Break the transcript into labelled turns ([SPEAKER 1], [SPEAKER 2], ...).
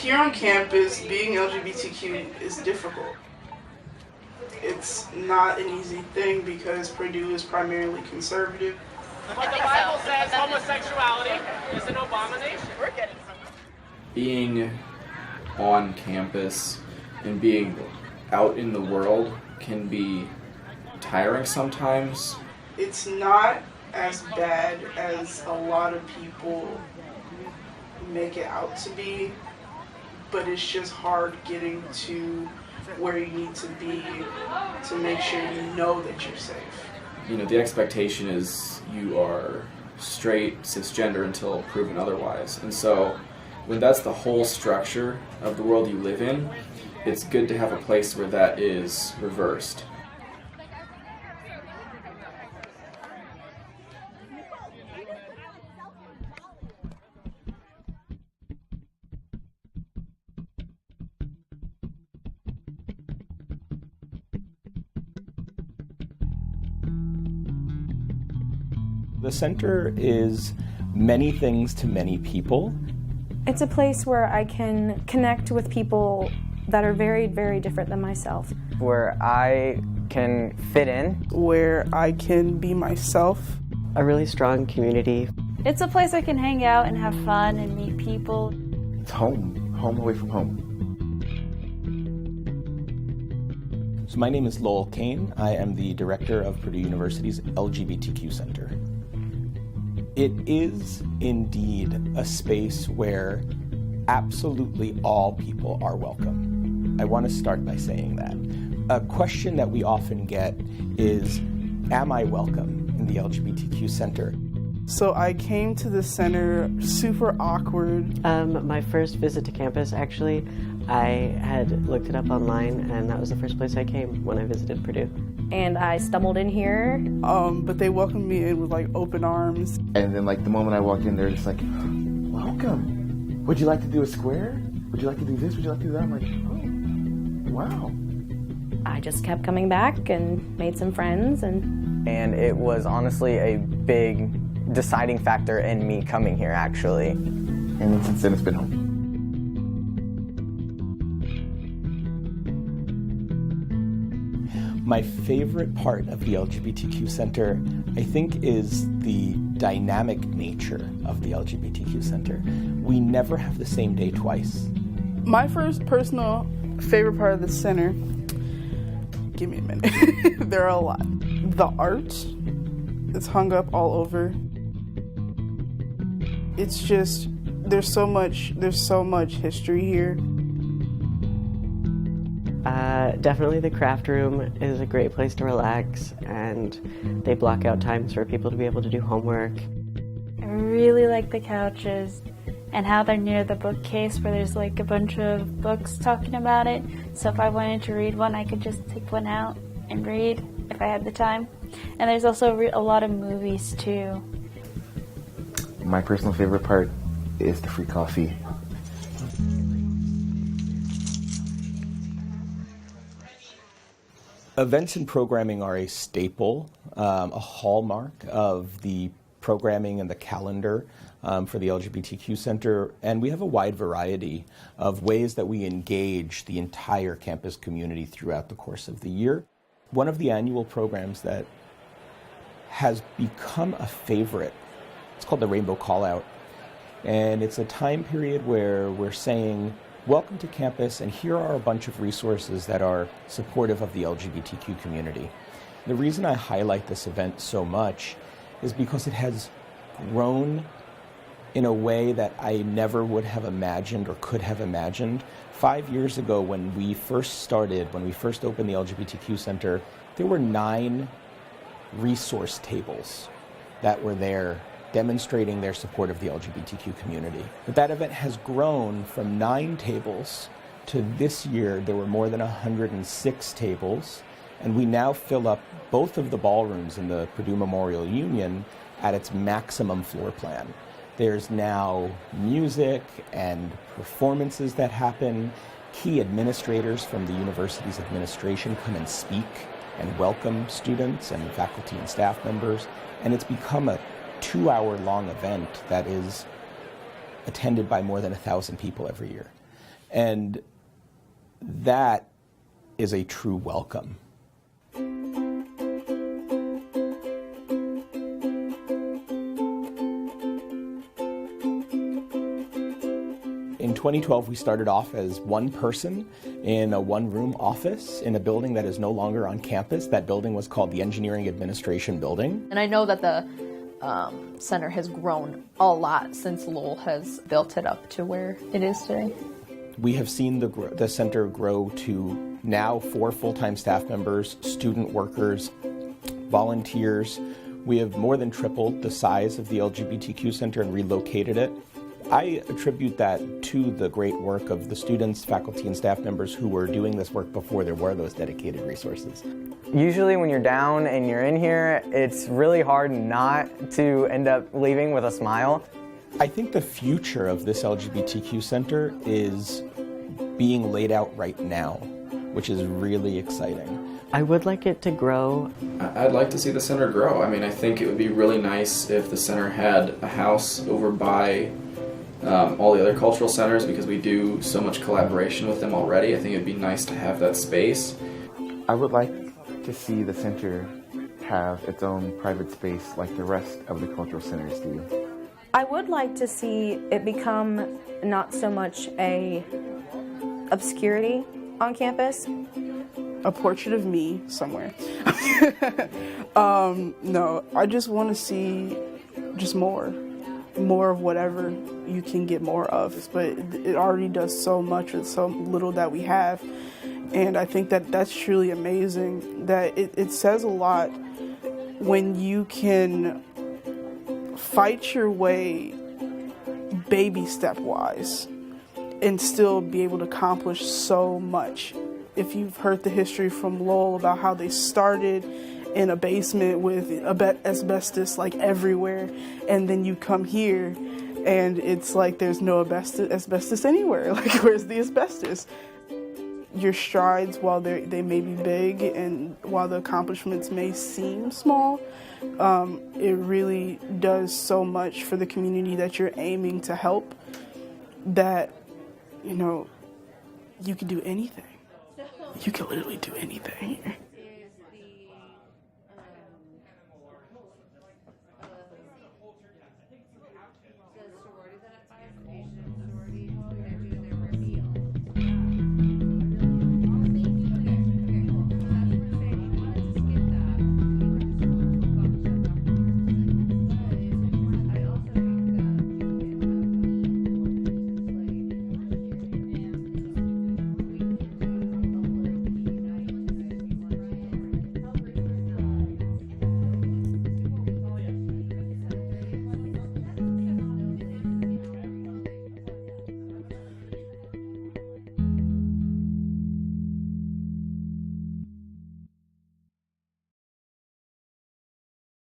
[SPEAKER 1] Here on campus, being LGBTQ is difficult. It's not an easy thing because Purdue is primarily conservative.
[SPEAKER 2] But the Bible says homosexuality is an abomination.
[SPEAKER 3] Being on campus and being out in the world can be tiring sometimes.
[SPEAKER 1] It's not as bad as a lot of people make it out to be, but it's just hard getting to where you need to be to make sure you know that you're safe.
[SPEAKER 3] You know, the expectation is you are straight, cisgender until proven otherwise. And so when that's the whole structure of the world you live in, it's good to have a place where that is reversed.
[SPEAKER 4] The center is many things to many people.
[SPEAKER 5] It's a place where I can connect with people that are very, very different than myself.
[SPEAKER 6] Where I can fit in.
[SPEAKER 1] Where I can be myself.
[SPEAKER 6] A really strong community.
[SPEAKER 7] It's a place I can hang out and have fun and meet people.
[SPEAKER 8] It's home away from home.
[SPEAKER 4] So my name is Lowell Kane. I am the director of Purdue University's LGBTQ Center. It is indeed a space where absolutely all people are welcome. I want to start by saying that. A question that we often get is, am I welcome in the LGBTQ Center?
[SPEAKER 1] So I came to the center super awkward.
[SPEAKER 6] My first visit to campus, actually, I had looked it up online, and that was the first place I came when I visited Purdue.
[SPEAKER 5] And I stumbled in here.
[SPEAKER 1] But they welcomed me in with like open arms.
[SPEAKER 8] And then like the moment I walked in, they're just like, welcome. Would you like to do a square? Would you like to do this? Would you like to do that? I'm like, oh, wow.
[SPEAKER 5] I just kept coming back and made some friends. And
[SPEAKER 6] it was honestly a big deciding factor in me coming here, actually.
[SPEAKER 8] And then since then, it's been home.
[SPEAKER 4] My favorite part of the LGBTQ Center, I think, is the dynamic nature of the LGBTQ Center. We never have the same day twice.
[SPEAKER 1] My first personal favorite part of the center, give me a minute, there are a lot. The art is hung up all over. It's just, there's so much history here.
[SPEAKER 6] Definitely the craft room is a great place to relax, and they block out times for people to be able to do homework.
[SPEAKER 7] I really like the couches and how they're near the bookcase where there's like a bunch of books talking about it. So if I wanted to read one, I could just take one out and read if I had the time. And there's also a lot of movies too.
[SPEAKER 8] My personal favorite part is the free coffee.
[SPEAKER 4] Events and programming are a staple, a hallmark of the programming and the calendar for the LGBTQ Center, and we have a wide variety of ways that we engage the entire campus community throughout the course of the year. One of the annual programs that has become a favorite, it's called the Rainbow Callout, and it's a time period where we're saying, welcome to campus, and here are a bunch of resources that are supportive of the LGBTQ community. The reason I highlight this event so much is because it has grown in a way that I never would have imagined or could have imagined. 5 years ago, when we first opened the LGBTQ Center, there were 9 resource tables that were there demonstrating their support of the LGBTQ community. But that event has grown from 9 tables to this year there were more than 106 tables, and we now fill up both of the ballrooms in the Purdue Memorial Union at its maximum floor plan. There's now music and performances that happen. Key administrators from the university's administration come and speak and welcome students and faculty and staff members, and it's become a 2-hour-long event that is attended by more than 1,000 people every year. And that is a true welcome. In 2012, we started off as one person in a one-room office in a building that is no longer on campus. That building was called the Engineering Administration Building.
[SPEAKER 9] And I know that the center has grown a lot since Lowell has built it up to where it is today.
[SPEAKER 4] We have seen the center grow to now 4 full-time staff members, student workers, volunteers. We have more than tripled the size of the LGBTQ center and relocated it. I attribute that to the great work of the students, faculty, and staff members who were doing this work before there were those dedicated resources.
[SPEAKER 10] Usually when you're down and you're in here, it's really hard not to end up leaving with a smile.
[SPEAKER 4] I think the future of this LGBTQ center is being laid out right now, which is really exciting.
[SPEAKER 6] I would like it to grow.
[SPEAKER 3] I'd like to see the center grow. I mean, I think it would be really nice if the center had a house over by all the other cultural centers, because we do so much collaboration with them already. I think it'd be nice to have that space.
[SPEAKER 8] I would like to see the center have its own private space like the rest of the cultural centers do.
[SPEAKER 5] I would like to see it become not so much a obscurity on campus.
[SPEAKER 1] A portrait of me somewhere. No, I just want to see just more of whatever you can get more of, but it already does so much with so little that we have. And I think that that's truly amazing, that it says a lot when you can fight your way baby step wise and still be able to accomplish so much. If you've heard the history from Lowell about how they started in a basement with asbestos like everywhere, and then you come here and it's like there's no asbestos anywhere. Like, where's the asbestos? Your strides, while they may be big and while the accomplishments may seem small, it really does so much for the community that you're aiming to help, that, you know, you can do anything. You can literally do anything.